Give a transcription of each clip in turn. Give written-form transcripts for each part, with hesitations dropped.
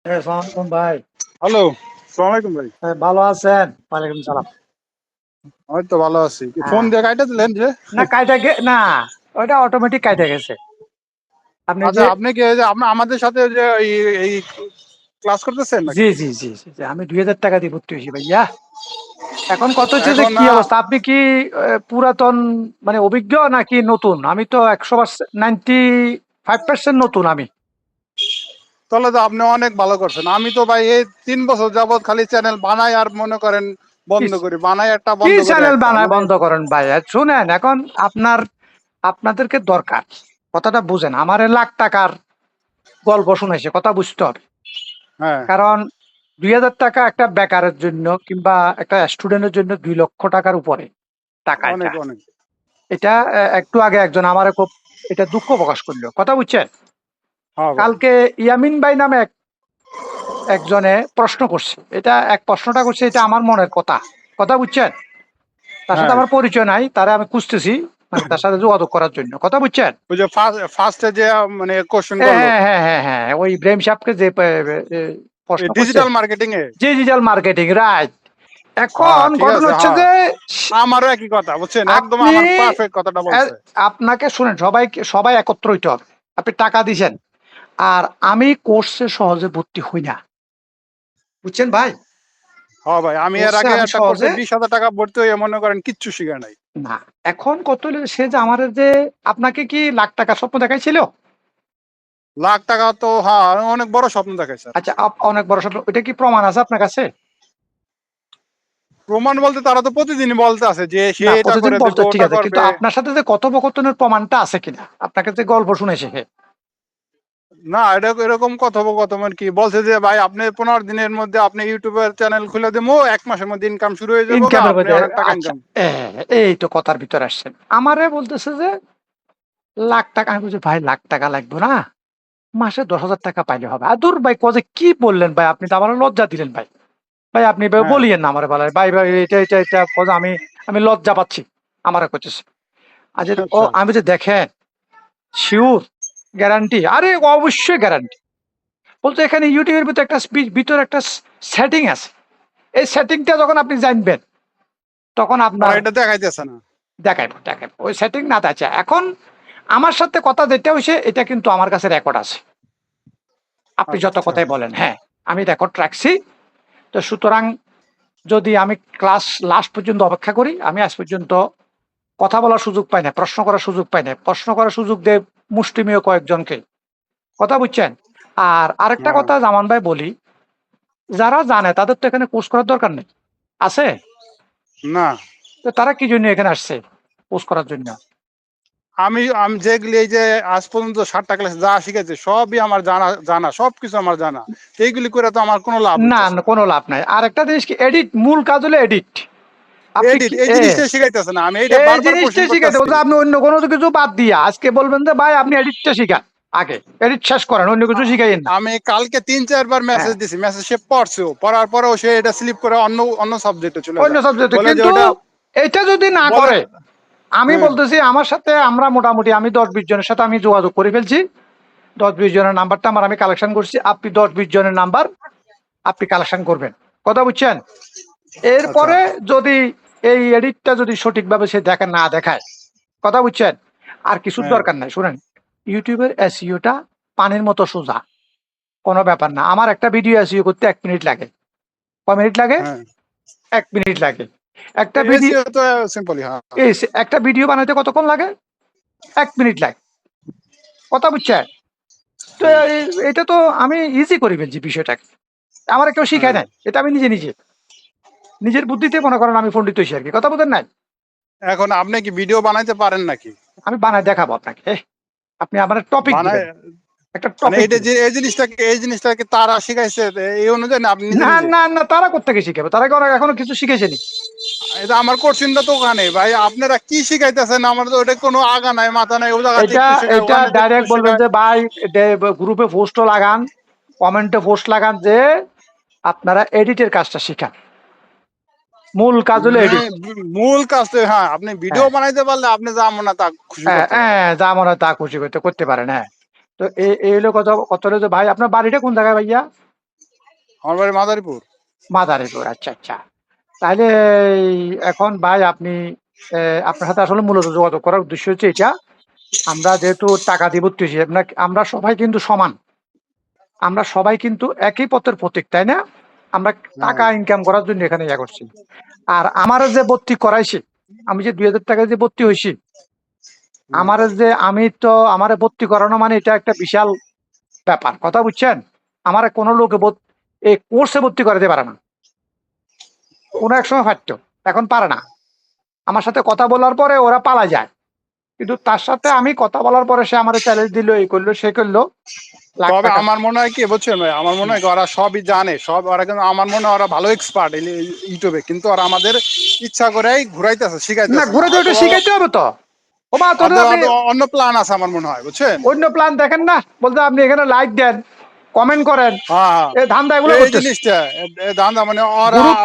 আসসালামু আলাইকুম ভাই। হ্যালো, আসসালামু আলাইকুম ভাই। ভালো আছেন? ওয়ালাইকুম সালাম। আমি তো ভালো আছি। ফোন হ্যাঁ। দিয়ে কাইটা দিলেন যে? না না, ওইটা অটোমেটিক কাইটা গেছে। আপনি আচ্ছা, যে আপনি কি এই যে আমাদের সাথে যে এই ক্লাস করতেছেন জি, নাকি? জি, জি, জি, জি। আমি ২,০০০ টাকা দিয়ে ভর্তি হইছি ভাইয়া। এখন কথা হচ্ছে যে এখন কি অবস্থা? আপনি কি পুরাতন মানে অভিজ্ঞ নাকি নতুন? আমি তো ১০০% 95% নতুন আমি। তাহলে তো আপনি অনেক ভালো করছেন। আমি তো ভাই এই ৩ বছর যাবৎ খালি চ্যানেল বানাই আর মনে করেন কি বন্ধ করি। বানাই একটা কি বন্ধ করি চ্যানেল একটা। বানায় মানে বন্ধ করেন ভাই? শুনেন এখন আপনাদেরকে দরকার। কথাটা বুঝেন। আমারে লাখ টাকার গল্প শুনাইছে। কথা বুঝতে হবে। হ্যাঁ, কারণ ২,০০০ টাকা একটা বেকারের জন্য কিংবা একটা স্টুডেন্টের জন্য ২,০০,০০০ টাকার উপরে টাকা এটা। অনেক অনেক। এটা একটু আগে একজন আমারে খুব এটা দুঃখ প্রকাশ করলো। কথা বুঝছেন? হ্যাঁ ভাই। কালকে ইয়ামিন ভাই নামে একজনে প্রশ্ন করছে। এটা প্রশ্নটা করছে এটা আমার মনের কথা। কথা বুঝছেন? তার সাথে হ্যাঁ, আমার পরিচয় নাই। তারে আমি খুঁজতেছি মানে তার সাথে যোগাযোগ করার জন্য। কথা বুঝছেন? ওই যে ফার্স্টে যে মানে কোশ্চেন হ্যাঁ, করলো হ্যাঁ, হ্যাঁ, হ্যাঁ, হ্যাঁ। ওই ইব্রাহিম সাহেবকে যে প্রশ্ন করছে ডিজিটাল মার্কেটিং এ। Digital marketing right. হ্যাঁ, এখন ঠিক ঘটনা আছে। হচ্ছে হ্যাঁ, যে আমারও একই কথা বুঝছেন, একদম আপনি আমার পারফেক্ট কথাটা বলছে। আপনাকে শুনেন সবাই একত্র হইতে হবে। আপনি টাকা দিছেন আর আমি কোর্সে সহজে ভর্তি হই না। বুঝছেন ভাই? হ্যাঁ ভাই, আমি এর কোর্সে আগে আমি একটা কোর্সে সহজে 20,000 টাকা ভর্তি হয়ে মনে করেন কিচ্ছু শিখে নাই। না। এখন কত হইলো সে যে আমার যে আপনাকে কি লাখ টাকা স্বপ্ন দেখাইছিল? লাখ টাকা তো হ্যাঁ, অনেক বড় স্বপ্ন দেখায় স্যার। আচ্ছা অনেক বড় স্বপ্ন। ওইটা কি প্রমাণ আছে আপনার কাছে? প্রমাণ বলতে তারা তো প্রতিদিনই বলতে আছে যে সে না এটা প্রতিদিন করে বলতে দিবে, ঠিক ওটা আছে। কিন্তু করবে। আপনার সাথে যে কথোপকথনের প্রমাণটা আছে কিনা? আপনাকে যে গল্প শুনেছে সে। না, এটা এরকম কথোপকথন কি বলছে যে ভাই আপনি 15 দিনের মধ্যে আপনি ইউটিউবের চ্যানেল খুলে দেবো, 1 মাসের মধ্যে ইনকাম শুরু হয়ে যাবো গা, ইনকামের আপনি মধ্যে অনেক টাকা আচ্ছা ইনকাম। এই তো কথার ভিতরে আসছেন। আমারে বলতেছে যে লাখ টাকা। আমি বলছি ভাই লাখ টাকা লাগবে না। মাসে ১০,০০০ টাকা পাইলে হবে। আর দূর ভাই কজে কি বললেন ভাই? আপনি তো আমার লজ্জা দিলেন ভাই। ভাই আপনি এভাবে হ্যাঁ, বলিয়েন না আমারে বেলায়। ভাই, ভাই এটা কজ আমি লজ্জা পাচ্ছি। আমারে কইতেছে। আচ্ছা আচ্ছা। আমি বলছি দেখেন সিউর গ্যারান্টি? আরে অবশ্যই গ্যারান্টি। বলছে এখানে YouTube এর ভিতরে ভিতরে একটা সেটিং আছে। এই সেটিংটা যখন আপনি জানবেন তখন তারা আপনার এটা দেখাইতেছে না। দেখাইবো। ওই সেটিং না আছে। এখন আমার সাথে কথা যেটা হইছে এটা কিন্তু আমার কাছে রেকর্ড আছে। আপনি যত আচ্ছা, কথাই বলেন, হ্যাঁ, আমি রেকর্ড রাখছি। তো সুতরাং যদি আমি ক্লাস লাস্ট পর্যন্ত অপেক্ষা করি, আমি আজ পর্যন্ত কথা বলার সুযোগ পাই না, প্রশ্ন করার সুযোগ পাই না। প্রশ্ন করার সুযোগ দেয় মুষ্টিমেয় কয়েকজনকে। কথা বুঝছেন? আর আরেকটা হ্যাঁ, কথা জামান ভাই বলি, যারা জানে তাদের তো এখানে কোর্স করার দরকার নেই। আছে? না। তো তারা কি জন্য এখানে আসছে? কোর্স করার জন্য। আমি আমি যেগুলি এই যে আজ পর্যন্ত 7টা ক্লাস যা শিখেছি সবই আমার জানা জানা, সবকিছু আমার জানা। তো এইগুলি করে তো আমার কোনো লাভ না, হইতেছে না না। কোনো লাভ নাই। আরেকটা জিনিস কি এডিট, মূল কাজ হলো এডিট। আপনি এডিট কি এই জিনিসটা শিখাইতেছে না, আমি এইটা এই বারবার জিনিসটা কোশ্চেন শিখাইতে করতেছি। বলতে আপনি অন্য কোনো কিছু বাদ দিয়া আজকে বলবেন যে ভাই আপনি এডিটটা শিখান আগে। এডিট শেষ করেন, অন্য কিছু শিখাইয়েন না। আমি কালকে 3-4 বার হ্যাঁ, মেসেজ দিছি, মেসেজ সে পড়ছেও, পড়ার পরেও সে এটা স্লিপ করে অন্য অন্য সাবজেক্টে চলে অন্য যায়। সাবজেক্টে। বলে যে কিন্তু ওটা এটা যদি না বলে। করে, আমি হ্যাঁ, বলতেছি আমার সাথে আমরা মোটামুটি আমি ১০-২০ জনের সাথে আমি যোগাযোগ করে ফেলছি। ১০-২০ জনের নাম্বারটা আমি কালেকশন করছি। আপনি ১০-২০ জনের নাম্বার আপনি কালেকশন করবেন। কথা বুঝছেন? আচ্ছা, এরপরে যদি এই এডিটটা যদি সঠিকভাবে সে না দেখায়, কথা বুঝছেন? আর কিছুর হ্যাঁ, দরকার নাই। শুনেন, ইউটিউবের এসইওটা পানির মতো সোজা। কোনো ব্যাপার না। আমার একটা ভিডিও এসইও করতে ১ মিনিট লাগে। কয় মিনিট লাগে? হ্যাঁ। ১ মিনিট লাগে। একটা ভিডিও এসিও তো সিম্পলি, হ্যাঁ। একটা ভিডিও বানাইতে কতক্ষণ লাগে? ১ মিনিট লাগে। কথা বুঝছেন? তো হ্যাঁ, এটা তো আমি ইজি করে ফেলছি বিষয়টাকে। আমারে কেউ শিখায় হ্যাঁ। নাই। এটা আমি নিজের বুদ্ধিতে মনে করেন আমি পণ্ডিত হইছি আরকি। কথা বুঝেন নাই? এখন আপনি কি ভিডিও বানাইতে পারেন নাকি? আমি বানায় দেখাবো আপনাকে। আপনি আমার টপিক বানায় দিবেন। একটা মানে টপিক এইটা দিবেন। যে এই জিনিসটাকে তারা শিখাইছে, এই অনুযায়ী না আপনি নিজে না, নিজে? না, না তারা কোত্থেকে শিখাবে? তারা কি এখনো কিছু শিখেছে নি? এটা আমার কোশ্চেনটা তো ওখানে ভাই, আপনারা কি শিখাইতেছেন? আমার তো ওটা কোনো আগা নাই মাথা নাই, ও জায়গা থেকে এটা একটু শেখায়, এটা ওখানে থেকে একটু ডাইরেক্ট বলবেন শেখায়। যে ভাই গ্রুপে পোস্টও লাগান, কমেন্টে পোস্ট লাগান যে আপনারা এডিটের কাজটা শিখান। মূল কাজ হলো এডিট। মূল কাজ তো হ্যাঁ, আপনি হ্যাঁ, ভিডিও বানাইতে পারলে আপনি যা মনে তা খুশি হ্যাঁ, করতে পারেন। হ্যাঁ, যা মনে হয় তা খুশি করতে পারেন। হ্যাঁ। তো এই হলো কথা হলো যে ভাই আপনার বাড়িটা কোন জায়গায় ভাইয়া? আমার বাড়ি মাদারীপুর। মাদারীপুর, আচ্ছা আচ্ছা। তাহলে এখন ভাই আপনি আপনার সাথে আসলে মূলত যোগাযোগ করার উদ্দেশ্য হচ্ছে এটা, আমরা যেহেতু টাকা দিয়ে ভর্তি হয়েছি, আমরা সবাই কিন্তু সমান, আমরা সবাই কিন্তু একই পথের প্রতীক, তাই না? আমরা হ্যাঁ। টাকা ইনকাম করার জন্য এখানে ইয়া করছি। আর আমার যে ভর্তি করাইছি, আমি যে 2000 টাকায় যে ভর্তি হয়েছি, হুম। আমি তো আমার ভর্তি করানো মানে এটা একটা বিশাল ব্যাপার, কথা বুঝছেন? আমার কোনো লোকে এই কোর্সে ভর্তি করাতে পারে না, কোনো এক সময় পারতো, এখন পারে না। আমার সাথে কথা বলার পরে ওরা পালা যায়, কিন্তু তার সাথে আমি কথা বলার পরে সে আমার চ্যালেঞ্জ দিল, এই করলো সে করলো, লাখ তবে টাকা। আমার মনে হয় কি বুঝছেন ভাই, আমার মনে হয় কি ওরা সবই জানে, সব ওরা, কিন্তু আমার মনে হয় ওরা ভালো এক্সপার্ট ইউটিউবে, কিন্তু ওরা আমাদের ইচ্ছা করেই ঘুরাইতেছে, না, শিখাইতেছে না, ঘুরে তো হয়তো ওটা শিখাইতে হবে তো। ও বা তোর ওদের আপনি হয়তো অন্য প্ল্যান আছে আমার মনে হয়, বুঝছেন। অন্য প্ল্যান দেখেন না, বলতে আপনি এখানে লাইক দেন, কমেন্ট করেন, হ্যাঁ, এই ধান্দা এগুলো এই করতেছে জিনিসটা দান্দা, মানে ওরা গ্রুপ।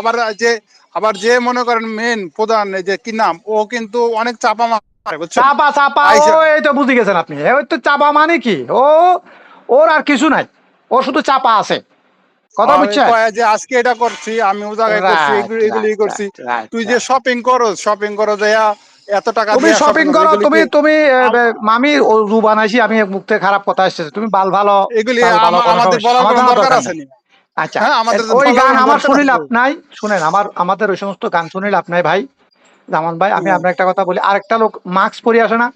আবার যে মনে করেন মেন প্রধান, এই যে কি নাম, ও কিন্তু অনেক চাপা মারে, বুঝছেন। চাপা চাপা, ও আইসা এই তো বুঝে গেছেন আপনি, ওই তো চাপা মানে কি, ওর আর কিছু নাই, ও শুধু চাপা আছে, কথা বুঝছেন? কয় যে আজকে এটা করছি, আমি ও জায়গায় করছি, রাইট এগুলি এগুলি রাইট করছি। রাইট রাইট তুই যে রাইট। শপিং করো দেয়া, এত টাকা তুমি দিয়া শপিং শপিং করো, করো, এগুলি তুমি কি তুমি আম- মামি ও রু বানাইছি, আমি মুখ থেকে খারাপ কথা আসছে, তুমি ভালো এগুলি ভালো কোনো আমাদের সমস্যা, বলার আমার কোনো জানার দরকার দরকার আছে নেই। নি? আচ্ছা, হ্যাঁ, আমাদের ওই বলার গান কোনো আমার দরকার শুনি আছে? লাভ নাই, শুনেন, আমাদের ওই সমস্ত গান শুনি লাভ নাই ভাই। জামান ভাই, আমি হ্যাঁ, আপনার একটা কথা বলি, আরেকটা লোক মাস্ক পরে আসে না?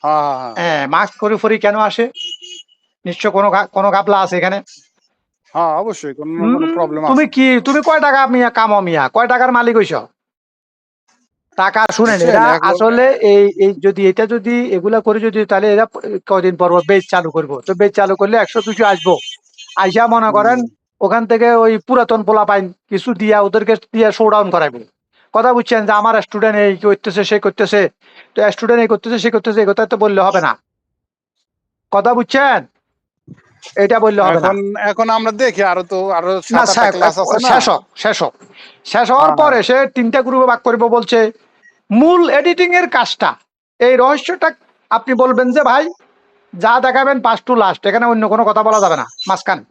হ্যাঁ, হ্যাঁ, হ্যাঁ, মাস্ক পরে পরে কেন আসে? নিশ্চয় কোনো ঘাপলা আছে এখানে। হ্যাঁ, অবশ্যই কোনো না কোনো প্রবলেম তুমি আছে, কি, তুমি কয় টাকা মিয়া কামো মিয়া, কয় টাকার মালিক হইছ? টাকা শুনেন, বুঝছেন। এরা এখন আসলে এটা যদি এগুলা করে, যদি তাহলে এরা কদিন পর বেচ চালু করবো, তো বেচ চালু করলে 100-200 আসবো, আইসা মনে করেন ওখান থেকে ওই পুরাতন পোলা পাইন কিছু দিয়া ওদেরকে দিয়ে শো ডাউন করাইবো, কথা বুঝছেন? যে আমার স্টুডেন্ট এই করতেছে সে করতেছে, তো স্টুডেন্ট এই করতেছে সে করতেছে, এই কথা তো বললে হবে না, কথা বুঝছেন? এটা বললে হবে না। এখন এখন আমরা দেখি, আরো না 7-8টা ক্লাস আছে না। শেষ হওয়ার হ্যাঁ, হ্যাঁ। পরে সে 3টা গ্রুপে ভাগ করবো বলছে। মূল এডিটিং এর কাজটা, এই রহস্যটা আপনি বলবেন যে ভাই যা দেখাবেন ফার্স্ট টু লাস্ট, এখানে অন্য কোনো কথা বলা যাবে না, মাঝখানে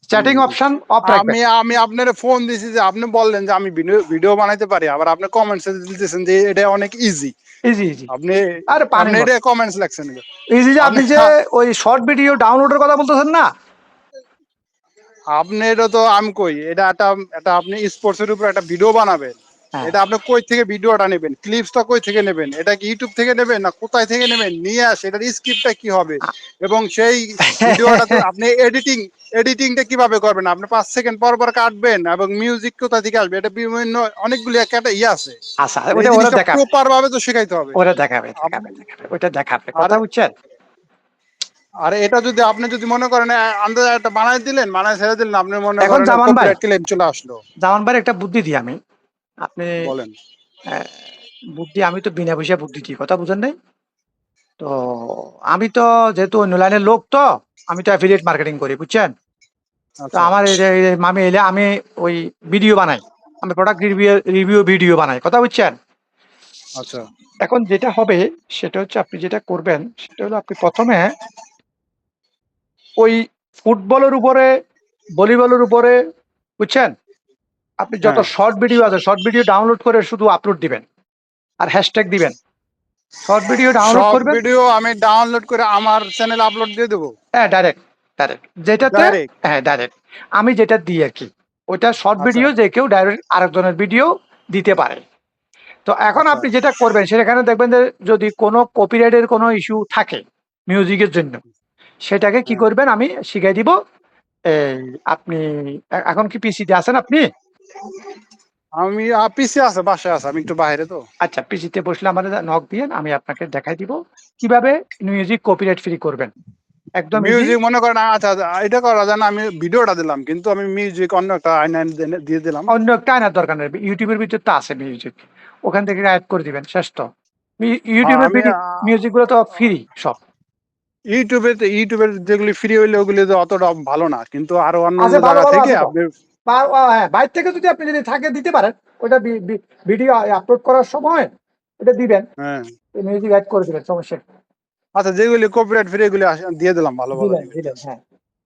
চ্যাটিং হুম। অপশন অফ রাখবেন। আমি আমি আপনার ফোন দিছি যে আপনি বললেন যে আমি ভিডিও ভিডিও বানাইতে পারি, আবার আপনি কমেন্টস দিতেছেন যে এটা অনেক ইজি। ইজি ইজি, আপনি আরে আপনি পানির মত এটা কমেন্টস লেখছেন। ইজি, যে আপনি আপনি যে ওই শর্ট ভিডিও ডাউনলোডের কথা বলতেছেন না। আপনি এটা তো আমি কই, এটা একটা আপনি স্পোর্টস এর উপর একটা ভিডিও বানাবেন, হ্যাঁ। এটা আপনি কই থেকে ভিডিওটা নেবেন, ক্লিপসটা কই থেকে নেবেন, এটা কি ইউটিউব থেকে নেবেন না কোথায় থেকে নেবেন, নিয়ে আসে এটার স্ক্রিপ্টটা কি হবে, এবং সেই ভিডিওটা তো আপনি এডিটিংটা কিভাবে করবেন, আপনি 5 সেকেন্ড পর পর কাটবেন, এবং মিউজিক কোথা থেকে আসবে, এটা বিভিন্ন অনেকগুলি একটা আছে। আচ্ছা, এই ওটা ওরা জিনিসটা দেখাবে, প্রপার ভাবে তো শেখাইতে হবে। ওরা দেখাবে আপ- দেখাবে দেখাবে, ওইটা দেখাবে, আর কথা বুঝছেন? আর এটা যদি আপনি যদি মনে করেন আন্দাজ একটা বানাই দিলেন, বানাই ছেড়ে দিলেন, আপনি মনে এখন করেন জামান ভাই, কপিরাইট ক্লেম চলে আসলো। একটা বুদ্ধি দিই আমি, আপনি বলেন। আহ, বুদ্ধি, আমি তো বিনা পয়সা বুদ্ধি দিই, কথা বুঝেন নাই? তো আমি তো যেহেতু অন্য লাইনের লোক, তো আমি তো অ্যাফিলিয়েট মার্কেটিং করি, বুঝছেন? তো আচ্ছা, আমার এই মামি এলে আমি ওই ভিডিও বানাই, আমি প্রোডাক্ট রিভিউ রিভিউ ভিডিও বানাই, কথা বুঝছেন? আচ্ছা। এখন যেটা হবে সেটা হচ্ছে, আপনি যেটা করবেন সেটা হলো, আপনি প্রথমে ওই ফুটবলের উপরে, ভলিবলের উপরে, বুঝছেন? আপনি যত হ্যাঁ, শর্ট ভিডিও আছে, শর্ট ভিডিও ডাউনলোড করে শুধু আপলোড দিবেন, আর হ্যাশট্যাগ দিবেন, শর্ট ভিডিও ডাউনলোড সব করবেন। ভিডিও আমি ডাউনলোড করে আমার চ্যানেলে আপলোড দিয়ে দেবো হ্যাঁ, ডাইরেক্ট ডাইরেক্ট যেটাতে, ডাইরেক্ট? হ্যাঁ ডাইরেক্ট, আমি যেটা দিই আর কি, ওইটা শর্ট আচ্ছা, ভিডিও, যে কেউ ডাইরেক্ট আরেকজনের ভিডিও দিতে পারে। তো এখন আচ্ছা। আপনি যেটা করবেন সেখানে দেখবেন যে যদি কোনো কপিরাইটের কোনো ইস্যু থাকে মিউজিকের জন্য, সেটাকে কি হ্যাঁ। করবেন আমি শিখাই দিব। এই আপনি এখন কি পিসিতে আছেন আপনি? আমি পিসি আছে, বাসায় আছে, আমি একটু বাইরে তো। আচ্ছা, পিসিতে বসলে আমাদের নক দিয়েন, আমি আপনাকে দেখাই দিব কিভাবে মিউজিক কপিরাইট ফ্রি করবেন, একদম ইজি। মিউজিক মনে করেন, আচ্ছা আচ্ছা, এটা করা যায় না, আমি ভিডিওটা দিলাম কিন্তু আমি মিউজিক অন্য একটা আইন দিয়ে দিলাম। অন্য একটা আনার দরকার নেই, ইউটিউবের ভিতর তো আছে মিউজিক, ওখান থেকে অ্যাড করে দিবেন, শেষ তো। হ্যাঁ, ইউটিউবের আমি মিউজিক গুলো তো ফ্রি সব। ইউটিউবের যেগুলি ফ্রি হইলে ওগুলি তো অতটা ভালো না, কিন্তু আরো অন্য অন্য আছে, ভালো জায়গা ভালো থেকে আছে তো। আপনি। হ্যাঁ, বাইরে থেকে যদি আপনি যদি থাকে দিতে পারেন, ওটা ভিডিও আপলোড করার সময় এটা দিবেন, হ্যাঁ, মিউজিক অ্যাড করে দিবেন, সমস্যা নেই। আচ্ছা, যেগুলি কপিরাইট ফ্রি এগুলি দিয়ে দিলাম, ভালো ভালো দিলেন জিনিস। দিলেন, হ্যাঁ।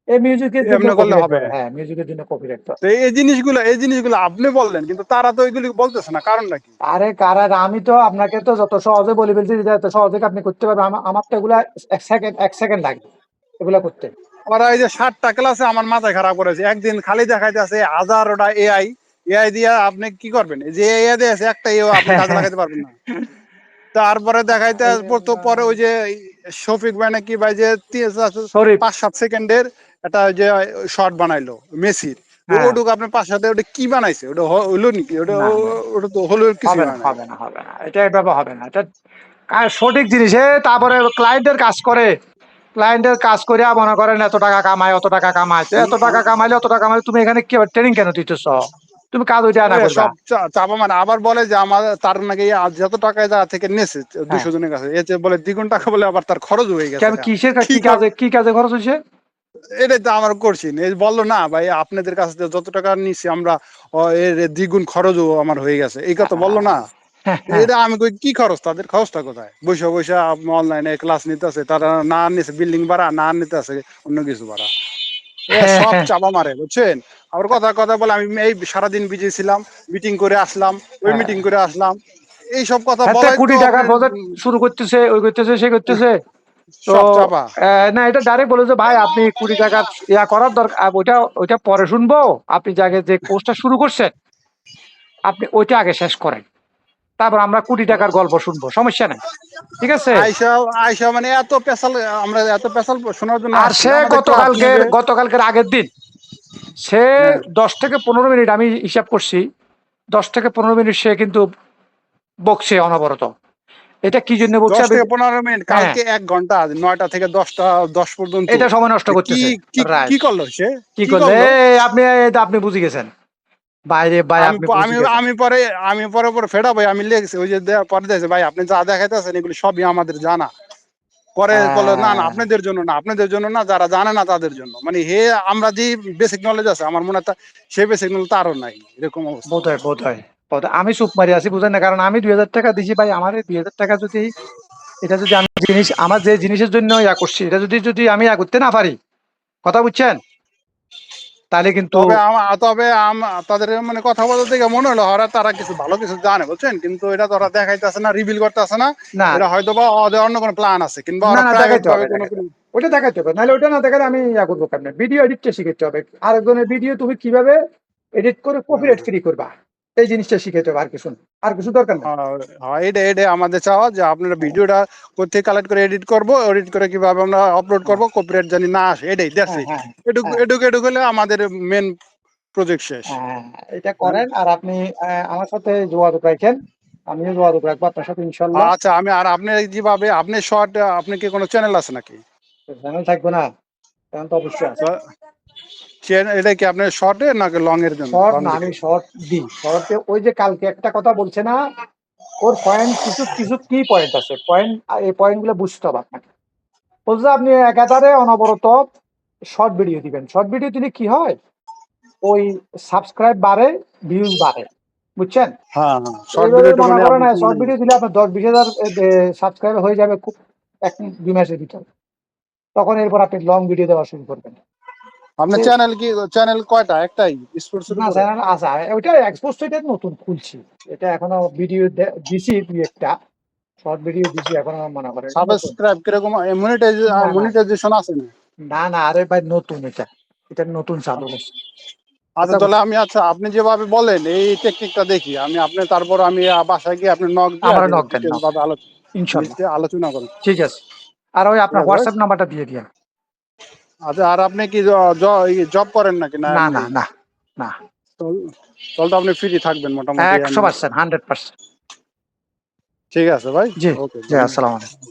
এই মিউজিকের জন্য এমনি করলে কপিরাইট হবে? ধরে, হ্যাঁ মিউজিকের জন্য কপিরাইট ধরে। তো এই জিনিসগুলো আপনি বললেন, কিন্তু তারা তো এগুলি বলতেছে না, কারণটা কি? আরে কারণ আমি তো আপনাকে তো যত সহজে বলে ফেলছি যে এত সহজে আপনি করতে পারবেন, আমার তো এগুলা 1 সেকেন্ড লাগে এগুলা করতে। ওরা এই যে 60টা ক্লাসে আমার মাথায় খারাপ করেছে, একদিন খালি দেখাইতেছে হাজারোটা এআই, এআই দিয়া আপনি কি করবেন? যে এআই দিয়ে আছে একটা এও আপনি কাজে লাগাতে পারবেন না। তারপরে দেখাইতে তো পরে ওই যে শফিক ভাই নাকি ভাই যে শরীফ, 5-7 সেকেন্ডের একটা ওই যে শর্ট বানাইলো মেসির, হ্যাঁ, ওটুকু আপনি 5 সাথে ওটা কি বানাইছে? ওটা হলো নাকি? ওটা না না ওটা তো হলো কিছু হবে না হয় নাই। হবে না হবে না, এটা এভাবে হবে না, এটা সঠিক জিনিস। তারপরে ক্লায়েন্টের কাজ করে, ক্লায়েন্টের কাজ করে মনে করেন এত টাকা কামায়, অত টাকা কামায়, তো এত টাকা কামাইলে অত টাকা কামাইলে তুমি এখানে কি ট্রেনিং কেন দিতেছ? তুমি কাজ ওইটা না করবা। সব চাপা মানে আবার বলে যে আমার তার নাকি আজ যত টাকায় যা থেকে নেছে হ্যাঁ, 200 জনের কাছে, এতে বলে দ্বিগুণ টাকা, বলে আবার তার খরচ হয়ে গেছে কেন কিসের কি কি কর। কাজে, কি কাজে খরচ হয়েছে? এটাই তো আমার করছি এই বললো না ভাই, আপনাদের কাছ থেকে যত টাকা নিচ্ছি আমরা, এর দ্বিগুণ খরচও আমার হয়ে গেছে, এই কথা বললো না। হ্যাঁ হ্যাঁ এটা আমি কই কি খরচ, তাদের খরচটা কোথায়? বৈশা বৈশা অনলাইনে ক্লাস নিতেছে, তারা না নিতেছে বিল্ডিং ভাড়া, না নিতেছে অন্য কিছু ভাড়া, এ হ্যাঁ সব হ্যাঁ চাপা মারে, বুঝছেন? আবার কথা কথা বলে আমি এই সারাদিন বিজি ছিলাম, মিটিং করে আসলাম, ওই হ্যাঁ। মিটিং করে আসলাম, এইসব কথা এতে বলাই তো কোটি টাকার আপনার প্রজেক্ট শুরু করতেছে, ওই করতেছে, সে করতেছে। তো সব চাপা। না, এটা ডাইরেক্ট বলে যে ভাই আপনি কোটি টাকার ইয়া করার দরকার, ওইটা ওইটা পরে শুনবো, আপনি যাকে যে কোর্সটা শুরু করছেন আপনি ওইটা আগে শেষ করেন, তারপর আমরা কোটি টাকার গল্প শুনবো, সমস্যা নাই, ঠিক আছে? আয়সা আয়সা মানে এত পেশাল, আমরা এত পেশাল শোনার জন্য আর আসছি সে না, আমাদের ক্লাস গতকালকের নেবে। গতকালকের আগের দিন সে হ্যাঁ, 10 থেকে 15 মিনিট, আমি হিসাব করছি, 10 থেকে 15 মিনিট সে কিন্তু বকছে অনবরত। এটা কি জন্য বকছে? 10 থেকে 15 মিনিট, হ্যাঁ, কালকে 1 ঘন্টা, 9টা থেকে 10 পর্যন্ত। এটা সময় নষ্ট কি করতেছে। কি কি রাইট। করলো সে? কি কি করলে? করলো? আপনি আপনি বুঝে গেছেন। বাইরে ভাই আমি আপনি প- বুঝে আমি গেছেন। আমি পরে আমি পরে পরে ফেরা ভাই, আমি লিখছি ওই যে পরে দেখছি ভাই আপনি যা দেখাইতেছেন এগুলো সবই আমাদের জানা। পরে বলে না না, আহ, আপনাদের জন্য না, আপনাদের জন্য না, যারা জানে না তাদের জন্য, মানে হে আমরা যে বেসিক নলেজ আছে আমার মনে হয় সেই বেসিক নলেজ তারও নাই, এরকম অবস্থা বোধ ভাই। হয় বোধ হয় বোধ হয়। আমি চুপ মারি আছি, বুঝেন না, কারণ আমি 2,000 টাকা দিছি ভাই, আমার এই 2,000 টাকা যদি, এটা যদি আমি জিনিস, আমার যে জিনিসের জন্য ইয়া করছি, এটা যদি যদি আমি ইয়া করতে না পারি, কথা বুঝছেন, তাহলে কিন্তু তাদের মানে কথা বলতে থেকে মনে হলো ওরা তারা কিছু ভালো কিছু জানে, বুঝছেন, কিন্তু এটা তো ওরা দেখাইতেছে না, রিভিল করতেছে না। না এটা হয়তো বা ওদের অন্য কোনো প্ল্যান আছে, কিংবা না ওরা না, প্রাইভেট দেখাইতে ভাবে হবে, কোনো দেখাইতে কোনো হবে, ওটা দেখাইতে হবে, নাহলে ওটা না দেখালে আমি ইয়া করবো কেমনে? ভিডিও এডিটটা শিখাইতে হবে, আরেকজনের ভিডিও তুমি কিভাবে এডিট করে কপিরাইট ফ্রি করবা, এই জিনিসটা শিখাইতে হবে, আর কিছু না, আর কিছু দরকার নেই। এটা এটা আমাদের চাওয়া যে আপনারা ভিডিওটা কোথেকে কালেক্ট করে এডিট করব, এডিট করে কিভাবে আমরা আপলোড করব, কপিরাইট জানি না আসে, এটাই দ্যাটস হ্যাঁ ইট। হ্যাঁ এটুকু হ্যাঁ এটুকু এটুকু হলে আমাদের মেন প্রজেক্ট শেষ। হ্যাঁ, এটা হ্যাঁ। করেন, আর আপনি আমার সাথে যোগাযোগ রাখেন, আমিও যোগাযোগ রাখবো আপনার সাথে ইনশাল্লাহ। আচ্ছা, আমি আর আপনি যেভাবে আপনি শর্ট, আপনি কি কোনো চ্যানেল আছে নাকি? চ্যানেল থাকবো না? চ্যানেল তো অবশ্যই আছে। এটা কি আপনার শর্টে নাকি লং এর জন্য, শর্ট লং না, আমি ভিডিও? শর্ট দিই, শর্টে ওই যে কালকে একটা কথা বলছে না, ওর পয়েন্ট কিছু কিছু কি পয়েন্ট আছে, পয়েন্ট, এই পয়েন্ট গুলো বুঝতে হবে আপনাকে। বলছে আপনি একাধারে অনবরত শর্ট ভিডিও দিবেন, শর্ট ভিডিও দিলে কি হয়, ওই সাবস্ক্রাইব বাড়ে, ভিউজ বাড়ে, বুঝছেন? হ্যাঁ হ্যাঁ, শর্ট এইভাবে ভিডিওটা মনে মানে করেন আপনি শর্ট ভিডিও দিলে আপনার 10-20 হাজার সাবস্ক্রাইবার হয়ে যাবে খুব 1-2 মাসের ভিতরে, তখন এরপর আপনি লং ভিডিও দেওয়া শুরু করবেন। আপনার সে- চ্যানেল কি, চ্যানেল কয়টা? একটাই স্পোর্টসের না উপরে? চ্যানেল আছে, ওইটা এক্সপোজ, এটা নতুন খুলছি, এটা এখনো ভিডিও দিছি দুই একটা, শর্ট ভিডিও দিছি, এখনো মনে করেন এটা নতুন। সাবস্ক্রাইব কিরকম, না না মনিটাইজেশন আছে না? না না, আরে ভাই নতুন, এটা এটা নতুন চালু করছে। আচ্ছা কথা তাহলে বুঝ- আমি, আচ্ছা আপনি যেভাবে বলেন এই টেকনিকটা দেখি আমি, আপনি তারপর আমি বাসায় গিয়ে আপনি নক দিয়ে আমার নক দেন, ডিটেলস নক ভাবে দেন, ইনশাল্লাহ। আলোচনা করুন। ঠিক আছে, আর ওই ঠিক আপনার আছে ভাই। হোয়াটসঅ্যাপ নাম্বারটা দিয়ে দিন। আচ্ছা, আর আপনি কি জব করেন নাকি না না না এমনি? না না, তাহলে তো আপনি ফ্রি থাকবেন মোটামুটি আমি। 100%, 100%। ঠিক আছে ভাই। জি, ওকে, জি, ধন্যবাদ। আসসালামু আলাইকুম।